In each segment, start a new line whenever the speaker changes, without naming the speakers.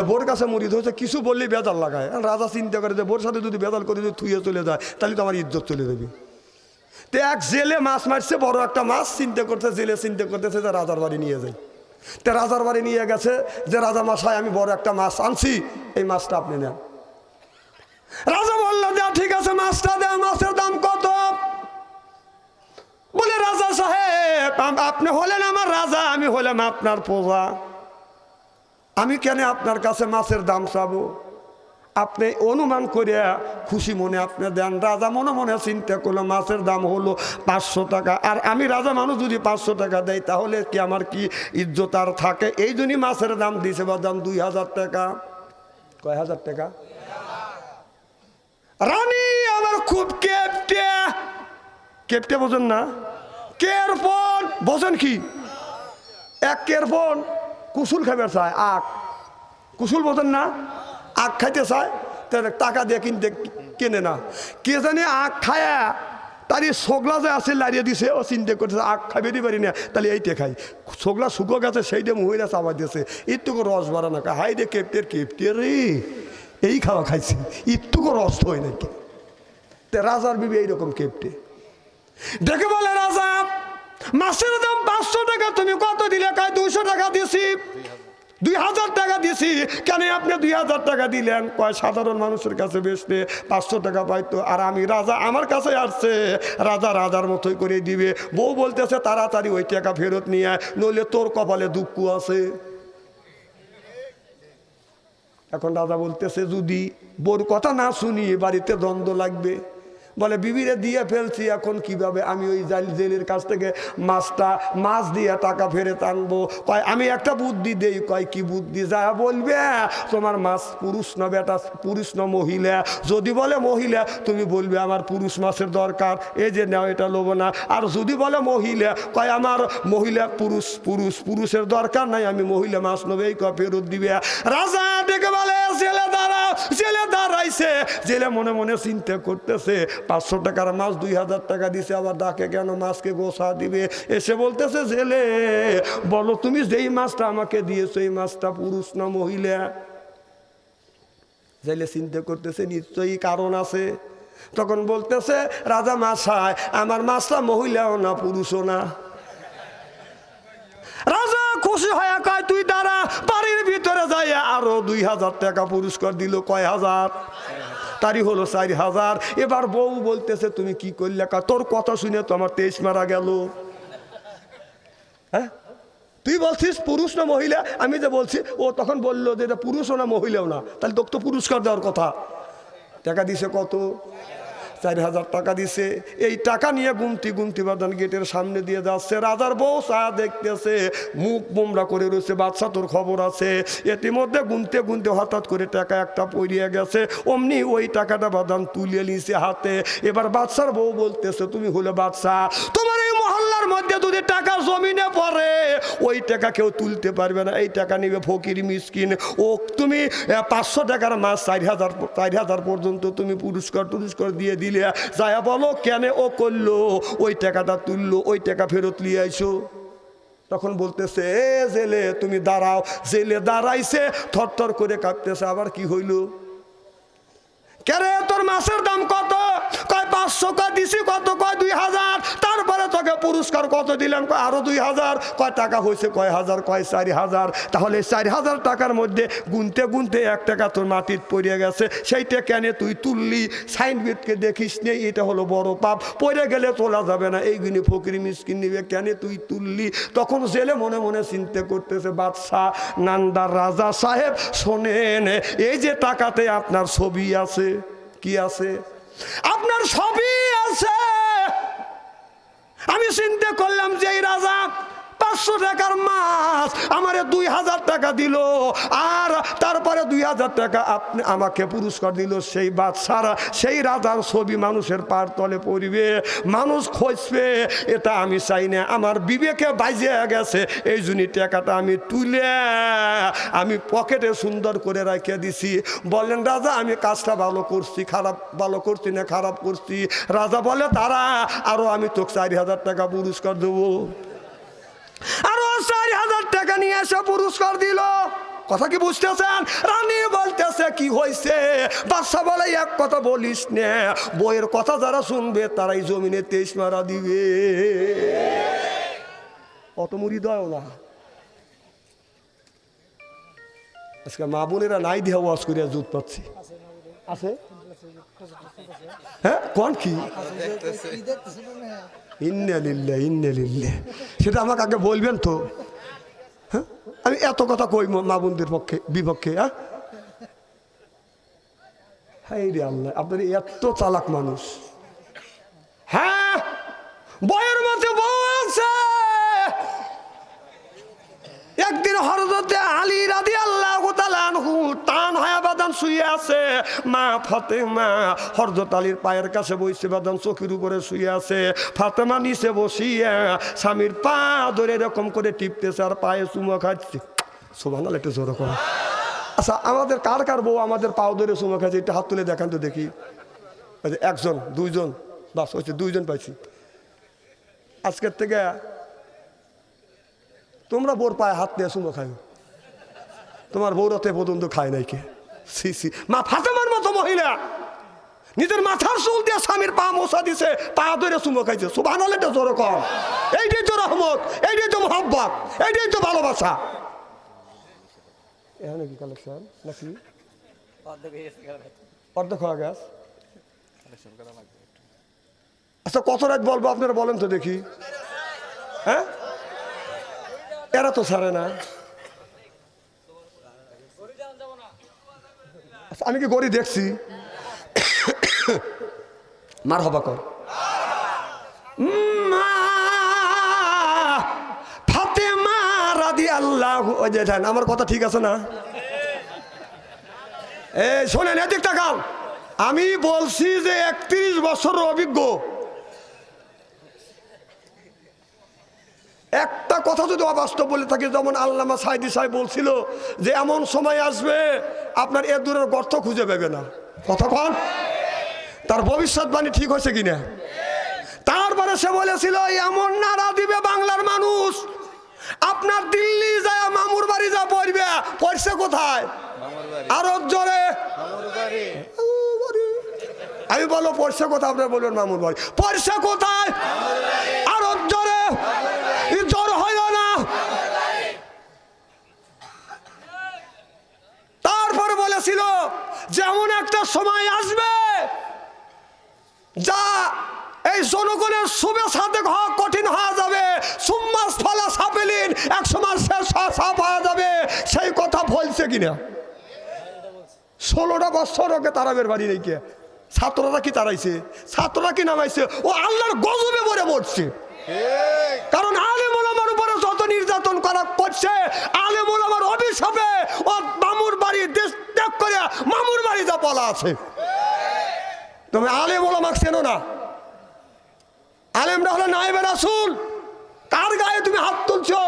Bore কাছে মুরিদ হয়েছে কিছু বললেই বেজাল লাগায়। রাজা চিন্তা করে যে বোর সাথে যদি বেজাল করে যদি থুয়ে চলে যায় তাহলে তো আমার ইজ্জত চলে যাবে। তো এক জেলে মাছ মারছে, বড় একটা মাছ, চিন্তা করতে জেলে চিন্তা করতেছে যে রাজার বাড়ি নিয়ে যায়। তো রাজার বাড়ি নিয়ে গেছে যে রাজা মশাই আমি বড় একটা মাছ আনছি, এই মাছটা আপনি নেন। রাজা বললো যা ঠিক আছে মাছটা দেন, মাছের দাম কত? বলে রাজা সাহেব আপনি হলেন আমার রাজা, আমি হলাম আপনার প্রজা, আমি কেন আপনার কাছে মাছের দাম চাবো? আপনি অনুমান করে খুশি মনে আপনি দেন। রাজা মনে মনে চিন্তা করলো মাছের দাম হলো 500 টাকা, আর আমি রাজা মানুষ যদি 500 টাকা দেয় তাহলে কি আমার কি ইজ্জত আর থাকে? এই জন্যই মাছের দাম দিয়েছে বা দাম 2000 টাকা। কয় হাজার টাকা? রানী আমার খুব কেপটে, কেপটে বোঝেন না? কেরপন বোঝেন কি? এক কেরপন কুসুল খাবার চায়, আখ কুসুল বোঝেন না? আখ খাইতে চায়, টাকা দিয়ে কিনতে কেনে না। কে জানে আখ খায়া তারই সোগলা যে আছে লাড়িয়ে দিছে, ও চিন্তা করতেছে আখ খাইবে দি পারি না, তাহলে এইটা খাই। সোগলা শুকো গেছে সেইটা মহিলা চাপা দিয়েছে, একটুকু রস বাড়া না হাই রে কেপটের কেপটে রে, এই খাওয়া খাইছে একটুকু রস হয় নাকি? তে রাজার বিবি এইরকম কেপটে দেখে বলে রাজা মাছের দাম 500 টাকা, তুমি কত দিলে? কয় 200 টাকা দিয়েছি। 2000 টাকা দিয়েছি। কেন আপনি 2000 টাকা দিলেন? কয় সাধারণ মানুষের কাছে বেচতে 500 টাকা পাইতো, আর আমি রাজা, আমার কাছে আসছে, রাজা রাজার মতোই করে দিবে। বউ বলতেছে তাড়াতাড়ি ওই টাকা ফেরত নিয়ে আয়, নইলে তোর কপালে দুঃখ আছে। এখন রাজা বলতেছে যদি বউর কথা না শুনি বাড়িতে দ্বন্দ্ব লাগবে। বলে বিবিরে দিয়ে ফেলছি, এখন কিভাবে আমি ওই জেলের কাছ থেকে মাছ দিয়ে টাকা ফেরত আনবো? কয় আমি একটা বুদ্ধি দেই। কয় কি বুদ্ধি? যা বলবে তোমার মাছ পুরুষ না বেটা, পুরুষ না মহিলা? যদি বলে মহিলা তুমি বলবে আমার পুরুষ মাছের দরকার, এই যে নাও এটা লোবো না। আর যদি বলে মহিলা, কয় আমার মহিলা পুরুষের দরকার নাই, আমি মহিলা মাছ নেবো, এই কয় ফেরত দিবে। রাজা ডেকে বলে জেলে দাঁড়াও। জেলে দাঁড়াইছে, জেলে মনে মনে চিন্তা করতেছে 500 টাকার মাছ 2000 টাকা দিছে, আবার ডাকে কেন? মাছকে গোসা দিবে। এসে বলতেছে জেলে বলো তুমি যেই মাছটা আমাকে দিয়েছো এই মাছটা পুরুষ না মহিলা? জেলে চিন্তা করতেছে নিশ্চয়ই কারণ আছে। তখন বলতেছে রাজা মশাই আমার মাছটা মহিলাও না পুরুষও না। রাজা খুশি হয়ে কয় তুই দাঁড়া, বাড়ির ভিতরে যাই আরো 2000 টাকা পুরস্কার দিল। কয় হাজার? তারই হলো 4000। এবার বউ বলতেছে তুমি কি করলে? তোর কথা শুনে তো আমার 23 মারা গেল। হ্যাঁ তুই বলছিস পুরুষ না মহিলা, আমি যে বলছি ও তখন বললো যে এটা পুরুষও না মহিলাও না, তাহলে তোকে তো পুরস্কার দেওয়ার কথা। টাকা দিছে কত? 4000 টাকা দিছে। এই টাকা নিয়ে গুনতি বাদান গেটের সামনে দিয়ে যাচ্ছে। রাজার বউ চা দেখতেছে, মুখ বোমরা করে রয়েছে, বাদশা তোর খবর আছে। ইতিমধ্যে গুনতে হঠাৎ করে টাকা একটা পড়িয়ে গেছে, অমনি ওই টাকাটা বাদান তুলে নিছে হাতে। এবার বাদশার বউ বলতেছে তুমি হলে বাদশা, তোমার এই মহল্লার মধ্যে যদি টাকা জমিনে পড়ে ওই টাকা কেউ তুলতে পারবে না, এই টাকা নিবে ফকির মিসকিন। ও তুমি 500 টাকার মাছ 4000 পর্যন্ত তুমি পুরস্কার দিয়ে দিলে, যায়া বলো কেন ও করলো, ওই টাকাটা তুললো, ওই টাকা ফেরত নিয়ে আইসো। তখন বলতেছে এ জেলে তুমি দাঁড়াও। জেলে দাঁড়াইছে, থরথর করে কাঁপতেছে। আবার কি হইল? কেরে তোর মাছের দাম কত? কয় 500। কয় দিছি কত? কয় 2000। তারপরে তোকে পুরস্কার কত দিলাম? কয় আরো 2000। কয় টাকা হয়েছে কয় হাজার? কয় 4000। তাহলে 4000 টাকার মধ্যে গুনতে 1 টাকা তোর মাটির পড়ে গেছে, সেইটা কেন তুই তুললি? সাইনবোর্ডকে দেখিস নেই? এটা হলো বড় পাপ, পড়ে গেলে তোলা যাবে না, এইগুলি ফকির মিসকিন নিবে, কেন তুই তুললি? তখন জেলে মনে মনে চিন্তা করতেছে বাদশাহ নান্দার রাজা সাহেব শোনেন, এই যে টাকাতে আপনার ছবি আছে। কি আছে? আপনার ছবি আছে। আমি চিন্তা করলাম যে এই রাজা 500 টাকার মাছ আমারে 2000 টাকা দিল, আর তারপরে 2000 টাকা আপনি আমাকে পুরস্কার দিল। সেই বাদশারা সেই রাজার ছবি মানুষের পার তলে পড়িবে, মানুষ খুঁজবে, এটা আমি চাই না। আমার বিবেকে বাজে গেছে, এই জন্য টাকাটা আমি তুলে আমি পকেটে সুন্দর করে রেখে দিছি। বললেন রাজা আমি কাজটা ভালো করছি, ভালো করছি না খারাপ করছি? রাজা বলে তারা আরো আমি তোকে 4000 টাকা পুরস্কার দেবো। আরো 4000 টাকা নিয়ে এসে পুরস্কার দিল। কথা কি বুঝতেছেন? রানী বলতেছে কি হয়েছে? বাদশা বলে এক কথা বলিস না, বইয়ের কথা যারা শুনবে তারাই জমিনে 23 মারা দিবে। অত মুড়ি দেয় না। আজকে মা বোনেরা নাই দেহ ওয়াজ করিয়া জুত পাচ্ছি আছে। হ্যাঁ কোন কি ইন্না লিল্লাহ ইন্না লিল্লাহ, সেটা আমাকে আগে বলবেন তো। হ্যাঁ আমি এত কথা কই মা বোনদের পক্ষে বিপক্ষে? হ্যাঁ রে আল্লাহ, আপনার এত চালাক মানুষ। হ্যাঁ বইয়ের মধ্যে বউ আছে। একদিন হযরতে আলী রাদিয়াল্লাহু তাআলা আনহু টান হয়ে বাদান শুয়ে আছে, মা ফাতেমা হযরত আলীর পায়ের কাছে বসে বাদান চোখের উপরে শুয়ে আছে। ফাতেমা নিচে বসিয়া স্বামীর পা ধরে এরকম করে টিপতেছে আর পায়ে চুমা খাচ্ছে। সুবহানাল্লাহ, একটু জোরে করো। আচ্ছা আমাদের কার কার বউ আমাদের পাও ধরে চুমা খাচ্ছে? একটু হাত তুলে দেখান তো দেখি। একজন, দুইজন, বাস হচ্ছে দুইজন পাইছি। আজকের থেকে তোমরা বোর পায়ে হাত দিয়ে চুমো খাই, তোমার বৌরাতে পর্যন্ত খায় নাই কে? সি সি, মা ফাতেমার মতো মহিলা নিজের মাথার চুল দিয়ে স্বামীর পা মোছা দিছে, পা ধরে চুমো খাইছে। সুবহানাল্লাহ, এটা জোরে কর। এইটাই তো রহমত, এইটাই তো মহব্বত, এইটাই তো ভালোবাসা। এখানে কি কালেকশন নাকি অর্ধেক হয়ে গেছে? আচ্ছা কত রাত বলবো আপনারা বলেন তো দেখি। হ্যাঁ এরা তো ছাড়ে না। আমি কি গড়ি দেখছি? মার হবা কর। ফাতেমা রাদিয়াল্লাহু আনহা, আমার কথা ঠিক আছে না? এই শোনেন, এদিক তাকান। আমি বলছি যে 31 বছর অভিজ্ঞ। একটা কথা যদি অবাস্তব বলে থাকে, যেমন আল্লামা সাইদি সাহেব বলছিল যে এমন সময় আসবে আপনার এ দূরের গর্ত খুঁজে পাবে না। কতক্ষণ তার ভবিষ্যৎবাণী ঠিক হয়েছে কিনা? তারপরে সে বলেছিল এমন নারা দিবে বাংলার মানুষ, আপনার দিল্লি যায় মামুর বাড়ি যা পড়বে। পড়ছে কোথায়? আরো জোরে আমি বলো পড়ছে কোথায়? আপনার বলবেন মামুর বাড়ি। পড়ছে কোথায়? আরো জোরে, জ্বর হইল না। তারপরে বলেছিল যেমন একটা সময় আসবে যা এই জনগণের শুভেচ্ছাতে হওয়া কঠিন হয়ে যাবে, সুম্মাস ফলা সাপেলিন, এক সময় শেষ সাপ হয়ে যাবে। সেই কথা বলছে কিনা? 16টা বছর ওকে তারাবের বাড়ি রেখে ছাত্ররা কি তারাইছে? ছাত্ররা কি নামাইছে? ও আল্লাহর গজবে পড়ে মরছে। কারণ আলেম ওলামার উপরে যত নির্যাতন করা করছে, আলেম ওলামার অভিশাপে ও মামুর বাড়ি দেশ ত্যাগ করে মামুর বাড়ি যা বলা আছে। তুমি আলেম ওলামাকে চেনো না? আলেমরা হলো নায়েবে রাসূল। কার গায়ে তুমি হাত তুলছো?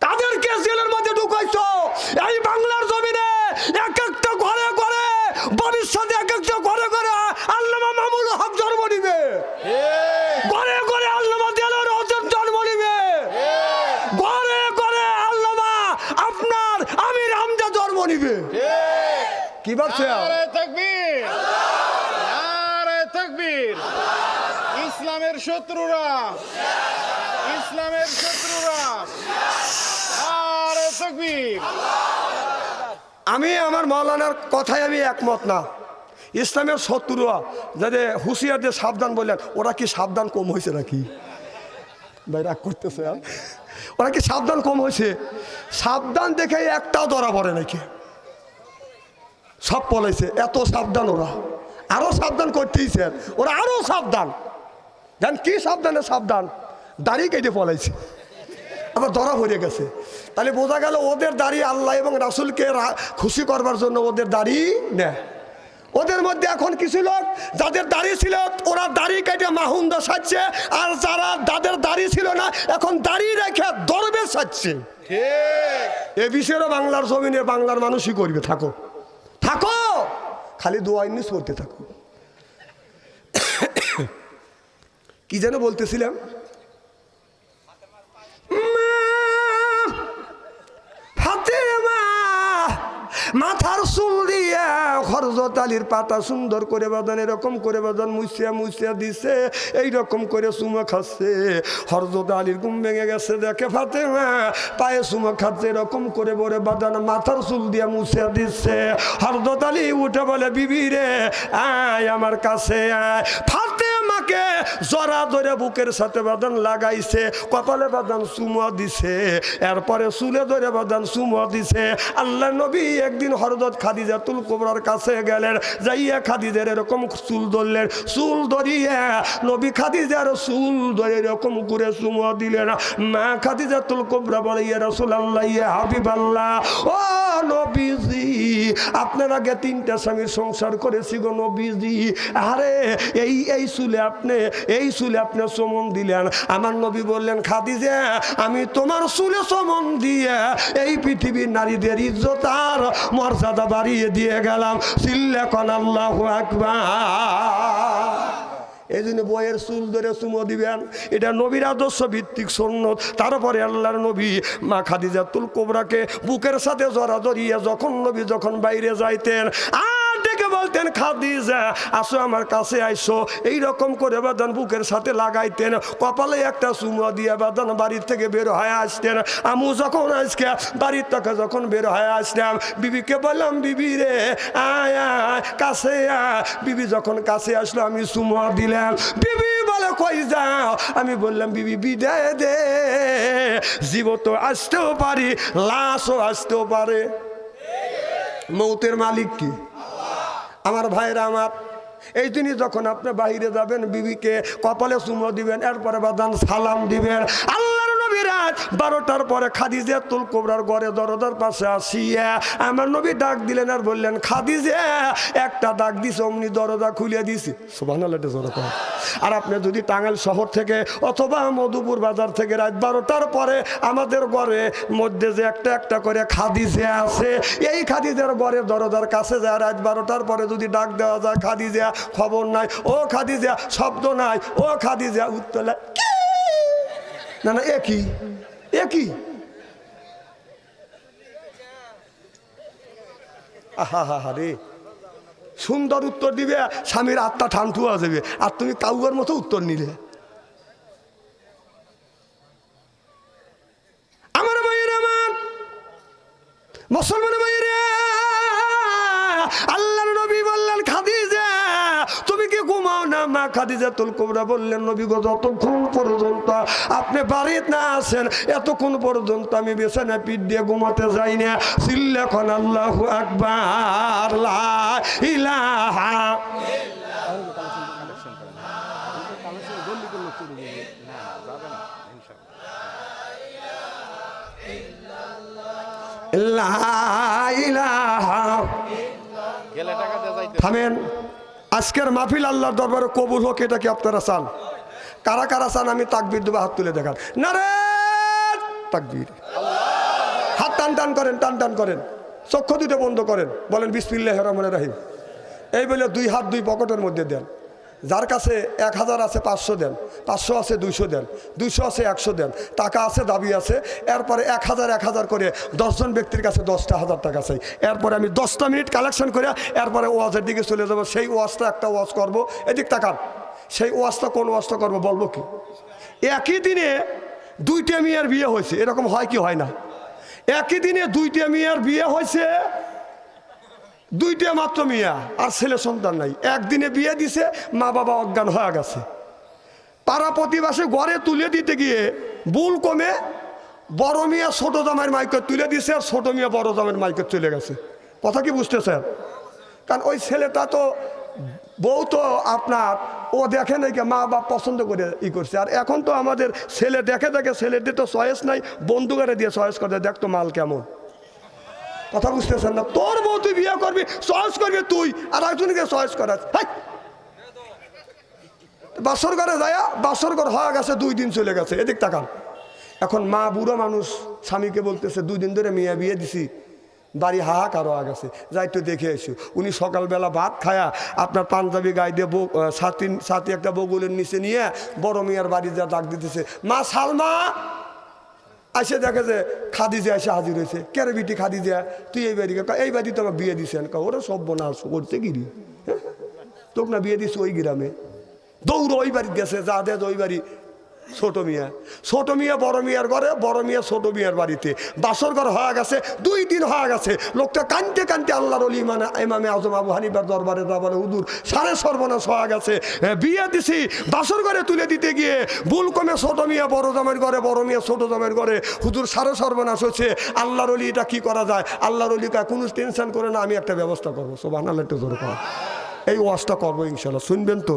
তাদেরকে জেলের মধ্যে ঢুকাইছো। এই বাংলার জমিনে এক একটা ঘরে ঘরে ভবিষ্যতে এক একটা ঘরে ঘরে আল্লামা মামুনুল হক জন্ম নিবে, ঘরে ঘরে আল্লামা দেলোয়ার হোসেন জন্ম নিবে, ঘরে ঘরে আল্লামা আপনার আমির হামজা জন্ম নিবে। কি ভাবছে?
নারে তাকবীর, নারে তাকবীর। ইসলামের শত্রুরা, ইসলামের শত্রুরা, নারে তাকবীর।
আমি আমার মাওলানার কথায় আমি একমত না। ইসলামের শত্রুরা যাদের হুঁশিয়ারদের সাবধান বললেন, ওরা কি সাবধান কম হয়েছে নাকি? ভাই রাগ করতেছে, ওরা কি সাবধান কম হয়েছে? সাবধান দেখে একটাও ধরা পড়ে নাকি? সব পলাইছে। এত সাবধান ওরা, আরো সাবধান করতেইছে ওরা, আরো সাবধান। জান কি সাবধানে সাবধান? দাড়ি কেটে পলাইছে, আবার ধরা পড়ে গেছে। তাহলে বোঝা গেল ওদের দাড়ি আল্লাহ এবং রাসূলকে খুশি করবার জন্য ওদের দাড়ি নেয়। ওদের মধ্যে এখন কিছু লোক যাদের দাড়ি ছিল ওরা দাড়ি কেটে মাহুন্দ সাজছে, আর যাদের দাড়ি ছিল না এখন দাড়ি রেখে দরবে সাজছে। এ বিষয়েও বাংলার জমিনে বাংলার মানুষই করবে। থাকো থাকো, খালি দোয়া ইন্নিস করতে থাকো। কি যেন বলতেছিলাম? ফাতেমা মাথার চুল দিয়ে হযরত আলীর পাটা সুন্দর করে বাদান এরকম করে বাদান মুছিয়া মুছিয়া দিছে, এইরকম করে চুমা খাচ্ছে। হযরত আলীর ঘুম ভেঙে গেছে, দেখে ফাতেমা পায়ে চুমা খাচ্ছে, এরকম করে বলে বাদান মাথার চুল দিয়ে মুছিয়া দিচ্ছে। হযরত আলী উঠে বলে, বিবি রে আয় আমার কাছে আয়। ফাতেমাকে জড়া ধরে বুকের সাথে বাদান লাগাইছে, কপালে বাদান চুমা দিছে, এরপরে চুলে ধরে বাদান চুমা দিছে। আল্লাহ নবী একদিন হযরত খাদিজাতুল কুবরার কাছে গেলেন, যাইয়া খাদিজার এরকম চুল ধরলেন, চুল ধরিয়া নবী খাদিজার চুল ধরে এরকম করে চুমা দিলেন। মা খাদিজাতুল কুবরা বলে, ইয়া রাসূলুল্লাহ, ইয়া হাবিবাল্লাহ, ও নবীজি আপনার আগে 3টা স্বামীর সংসার করেছি গো নবীজি। আরে এই চুলে আপনি চুমন দিলেন। আমার নবী বললেন, খাদিজা আমি তোমার চুলে চুমন দিয়ে এই পৃথিবীর নারীদের ইজ্জত আর মর্যাদা বাড়িয়ে দিয়ে গেলাম। চিল্লা কোন আল্লাহু আকবার। এই জন্য বইয়ের চুল ধরে চুমো দিবেন, এটা নবীর আদর্শ ভিত্তিক সুন্নত। তারপরে আল্লাহর নবী মা খাদিজাতুল কুবরাকে বুকের সাথে জড়া জড়িয়ে যখন বাইরে যাইতেন আর ডেকে বলতেন, খাদিজা আসো আমার কাছে আইসো, এইরকম করে বাদান বুকের সাথে লাগাইতেন, কপালে একটা চুমো দিয়ে বাদান বাড়ির থেকে বের হয়ে আসতেন। আমু যখন আজকে বাড়ির থেকে যখন বের হয়ে আসতাম, বিবিকে বললাম, বিবি রে আয় আয় কাছে আয়। বিবি যখন কাছে আসলো আমি চুমো দিলাম। বিবি বলে, কই যাও? আমি বললাম, বিবি বিদায় দে, জীবত আসতেও পারি, লাশও আসতেও পারে, মৌতের মালিক কি? আমার ভাইরা আমার, এই দিনই যখন আপনি বাইরে যাবেন বিবিকে কপালে চুমো দিবেন, এরপরে বাদান সালাম দিবেন। আল্লাহর নবী রাত 12টার পরে খাদিজাতুল কুবরার ঘরে দরজার পাশে আসিয়া আমার নবী ডাক দিলেন আর বললেন, খাদিজা একটা ডাক দিছে, অমনি দরজা খুলে দিছি। সুবহানাল্লাহ। আর আপনি যদি টাঙ্গাইল শহর থেকে অথবা মধুপুর বাজার থেকে রাত 12টার পরে আমাদের ঘরে মধ্যে যে একটা করে খাদিজা আছে, এই খাদিজার ঘরে দরজার কাছে যায় রাত 12টার পরে যদি ডাক দেওয়া যায়, খাদিজা খবর নাই, ও খাদিজা শব্দ নাই, ও খাদিজা উত্তর না না, একই আহা রে, সুন্দর উত্তর দিবে, স্বামীর আত্মা ঠান্ডু হয়ে যাবে। আর তুমি কাউয়ার মতো উত্তর নিলে। আমার ভাইয়ের, আমার মুসলমান ভাইয়ের, আল্লাহর নবী বললেন, খাদিজা তুমি কি ঘুমাও না? মা খাদিজাতুল কুবরা বললেন, নবী গো যতক্ষণ পর্যন্ত আপনি বাড়িতে না আসেন এতক্ষণ পর্যন্ত আমি বিছানা পিঠ দিয়ে ঘুমাতে যাই না। চিল্লা কোন আল্লাহু আকবার, লা ইলাহা লা ইলাহা। থামেন, আজকের মাহফিল আল্লাহর দরবারে কবুল হোক, এটা কি আপনারা চান? কারা কারা চান আমি তাকবীর দেবো? হাত তুলে দেখান। নারে তাকবীর। হাত টান টান করেন, টান টান করেন, চক্ষু দুটো বন্ধ করেন, বলেন বিসমিল্লাহির রহমানির রহিম। এই বলে 2 হাত 2 পকেটের মধ্যে দেন। যার কাছে 1000 আছে 500 দেন, 500 আছে 200 দেন, 200 আছে 100 দেন, টাকা আছে দাবি আছে। এরপরে 1000 করে 10 জন ব্যক্তির কাছে 10টা 1000 টাকা চাই। এরপরে আমি 10টা মিনিট কালেকশন করে এরপরে ওয়াজের দিকে চলে যাব। সেই ওয়াজটা একটা ওয়াজ করব, এদিক তাকান। সেই ওয়াজটা কোন ওয়াজটা করবো বলবো কি? একই দিনে 2টা মেয়ের বিয়ে হয়েছে, এরকম হয় কি হয় না? একই দিনে 2টা মেয়ের বিয়ে হয়েছে, 2টা মাত্র মিয়া, আর ছেলে সন্তান নাই। একদিনে বিয়ে দিছে, মা বাবা অজ্ঞান হয়ে গেছে। পাড়া প্রতিবাসে ঘরে তুলে দিতে গিয়ে ভুল কমে বড় মিয়া ছোট জামাইয়ের মাইকে তুলে দিছে, আর ছোট মিয়া বড় জামাইয়ের মাইকে চলে গেছে। কথা কি বুঝতেছেন? কারণ ওই ছেলেটা তো বউ তো আপনার ও দেখে নাই, মা বাপ পছন্দ করে করছে। আর এখন তো আমাদের ছেলে দেখে ছেলেদের তো চয়েস নাই, বন্ধুকারে দিয়ে চয়েস করে, দেখতো মাল কেমন। কথা বুঝতেছেন না? তোর বউ তুই বিয়ে করবি, চয়েস করবি তুই, আর একজনকে চয়েস করাস। বাসর ঘরে যায়, বাসর ঘর হয়ে গেছে, 2 দিন চলে গেছে। এদিক তাকান। এখন মা বুড়ো মানুষ স্বামীকে বলতেছে, 2 দিন ধরে মেয়ে বিয়ে দিছি, বাড়ি হাহাকার হয়ে গেছে, যাই একটু দেখে এসো। উনি সকালবেলা ভাত খায়া আপনার পাঞ্জাবি গায়ে দিয়ে ছাতি একটা বগুলের নিচে নিয়ে বড় মেয়ের বাড়ি যা ডাক দিতেছে, মা সালমা, আসে দেখে যে খাদিজা এসে হাজির হয়েছে। কেরে বিটি খাদিজা, তুই এই বাড়ি? এই বাড়ি তো আমার বিয়ে দিছেন। ওরা সব বোনাস করতে গিরি, তোকে না বিয়ে দিস ওই গ্রামে। দৌড় ওই বাড়ি গেছে, যা দে ওই বাড়ি ছোট মিয়া বড় মিয়ার ঘরে, বড় মিয়া ছোট মিয়ার বাড়িতে বাসর ঘর হয়ে গেছে। 2 দিন হয়ে গেছে, লোকটা কানতে কানতে আল্লাহর ওলি মানে ইমামে আজম আবু হানিফার দরবারে বলে হুজুর সারে সর্বনাশ হয়ে গেছে, বিয়ে দিছি, বাসর ঘরে তুলে দিতে গিয়ে ভুল কমে ছোট মিয়া বড় জামের ঘরে, বড় মিয়া ছোট জামের ঘরে, হুজুর সারে সর্বনাশ হচ্ছে, আল্লাহর ওলি এটা কি করা যায়? আল্লাহর ওলি কা কোনো টেনশন করে না, আমি একটা ব্যবস্থা করবো। সুবহানাল্লাহ, একটু জোরে কর। এই ওয়াজটা করবো ইনশাল্লাহ, শুনবেন তো?